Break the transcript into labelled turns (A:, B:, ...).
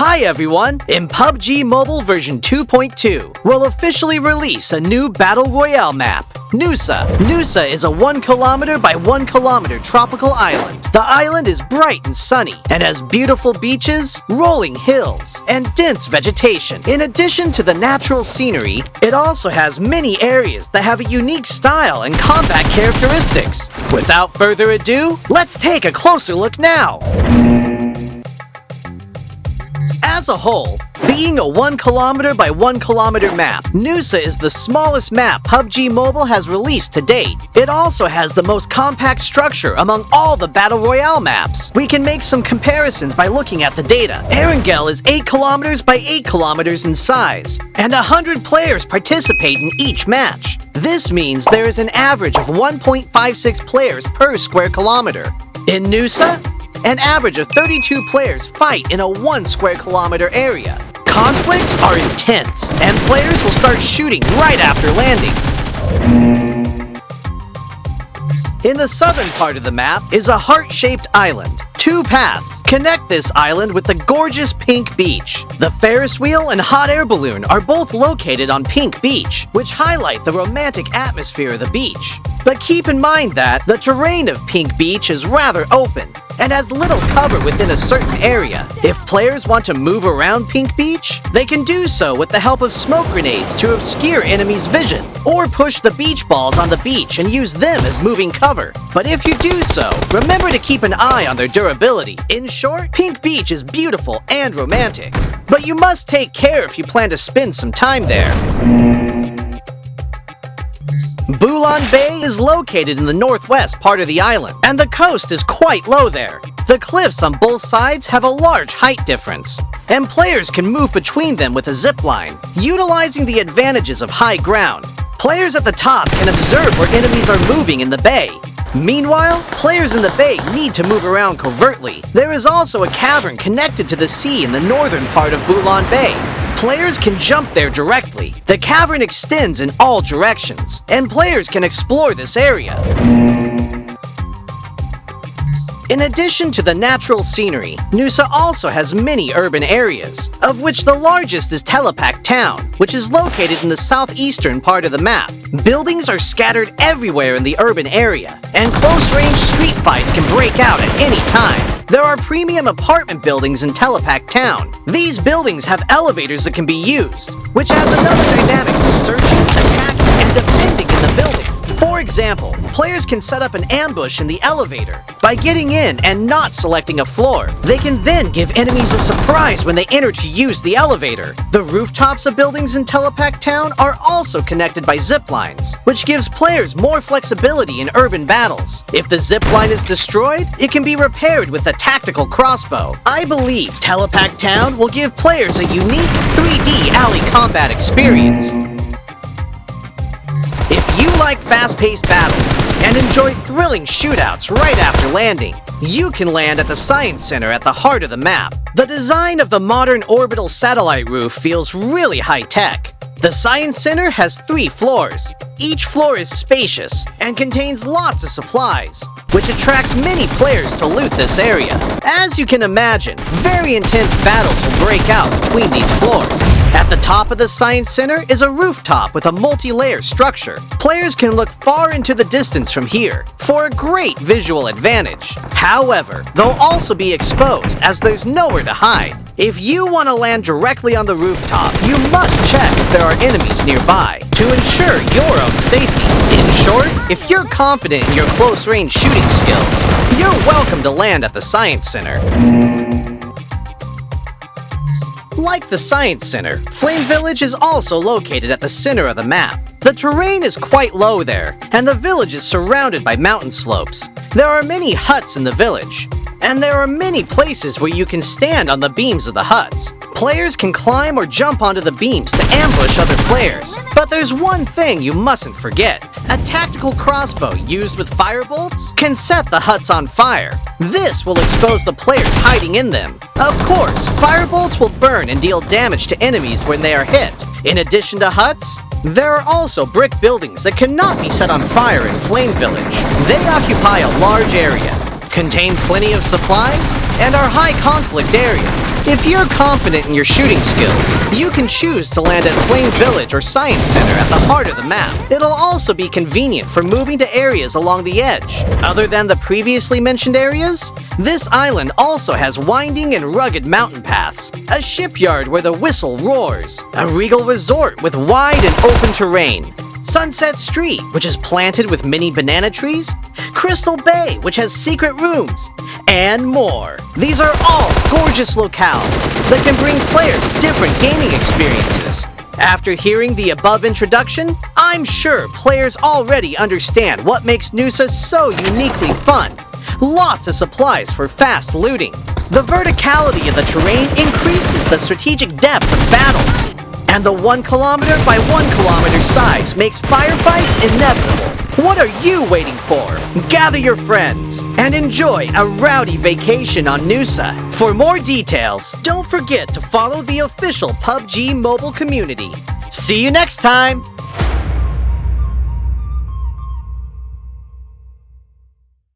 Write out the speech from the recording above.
A: Hi everyone! In PUBG Mobile version 2.2, we'll officially release a new Battle Royale map, Nusa. Nusa is a 1 kilometer by 1 kilometer tropical island. The island is bright and sunny and has beautiful beaches, rolling hills, and dense vegetation. In addition to the natural scenery, it also has many areas that have a unique style and combat characteristics. Without further ado, let's take a closer look now. As a whole, being a 1 kilometer by 1 kilometer map, Nusa is the smallest map PUBG Mobile has released to date. It also has the most compact structure among all the Battle Royale maps. We can make some comparisons by looking at the data. Erangel is 8 kilometers by 8 kilometers in size, and 100 players participate in each match. This means there is an average of 1.56 players per square kilometer. In Nusa, an average of 32 players fight in a 1 square kilometer area. Conflicts are intense, and players will start shooting right after landing. In the southern part of the map is a heart-shaped island. 2 paths connect this island with the gorgeous Pink Beach. The Ferris wheel and hot air balloon are both located on Pink Beach, which highlight the romantic atmosphere of the beach. But keep in mind that the terrain of Pink Beach is rather open and has little cover within a certain area. If players want to move around Pink Beach, they can do so with the help of smoke grenades to obscure enemies' vision, or push the beach balls on the beach and use them as moving cover. But if you do so, remember to keep an eye on their durability. In short, Pink Beach is beautiful and romantic, but you must take care if you plan to spend some time there. Bouline Bay is located in the northwest part of the island, and the coast is quite low there. The cliffs on both sides have a large height difference, and players can move between them with a zip line, utilizing the advantages of high ground. Players at the top can observe where enemies are moving in the bay. Meanwhile, players in the bay need to move around covertly. There is also a cavern connected to the sea in the northern part of Bouline Bay. Players can jump there directly. The cavern extends in all directions, and players can explore this area. In addition to the natural scenery, Nusa also has many urban areas, of which the largest is Telepac Town, which is located in the southeastern part of the map. Buildings are scattered everywhere in the urban area, and close-range street fights can break out at any time. There are premium apartment buildings in Telepac Town. These buildings have elevators that can be used, which adds another dynamic to searching, attacking, and defending in the building. For example, players can set up an ambush in the elevator. By getting in and not selecting a floor, they can then give enemies a surprise when they enter to use the elevator. The rooftops of buildings in Telepac Town are also connected by zip lines, which gives players more flexibility in urban battles. If the zip line is destroyed, it can be repaired with a tactical crossbow. I believe Telepac Town will give players a unique 3D alley combat experience. If you like fast-paced battles and enjoy thrilling shootouts right after landing, you can land at the Science Center at the heart of the map. The design of the modern orbital satellite roof feels really high-tech. The Science Center has 3 floors. Each floor is spacious and contains lots of supplies, which attracts many players to loot this area. As you can imagine, very intense battles will break out between these floors. At the top of the Science Center is a rooftop with a multi-layer structure. Players can look far into the distance from here for a great visual advantage. However, they'll also be exposed as there's nowhere to hide. If you want to land directly on the rooftop, you must check if there are enemies nearby to ensure your own safety. In short, if you're confident in your close-range shooting skills, you're welcome to land at the Science Center. Like the Science Center, Flame Village is also located at the center of the map. The terrain is quite low there, and the village is surrounded by mountain slopes. There are many huts in the village, and there are many places where you can stand on the beams of the huts. Players can climb or jump onto the beams to ambush other players. But there's one thing you mustn't forget. A tactical crossbow used with firebolts can set the huts on fire. This will expose the players hiding in them. Of course, firebolts will burn and deal damage to enemies when they are hit. In addition to huts, there are also brick buildings that cannot be set on fire in Flame Village. They occupy a large area, contain plenty of supplies, and are high conflict areas. If you're confident in your shooting skills, you can choose to land at Flame Village or Science Center at the heart of the map. It'll also be convenient for moving to areas along the edge. Other than the previously mentioned areas, this island also has winding and rugged mountain paths, a shipyard where the whistle roars, a regal resort with wide and open terrain, Sunset Street, which is planted with mini banana trees, Crystal Bay, which has secret rooms, and more. These are all gorgeous locales that can bring players different gaming experiences. After hearing the above introduction, I'm sure players already understand what makes Nusa so uniquely fun. Lots of supplies for fast looting. The verticality of the terrain increases the strategic depth of battles. And the 1 kilometer by 1 kilometer size makes firefights inevitable. What are you waiting for? Gather your friends and enjoy a rowdy vacation on Nusa. For more details, don't forget to follow the official PUBG mobile community. See you next time!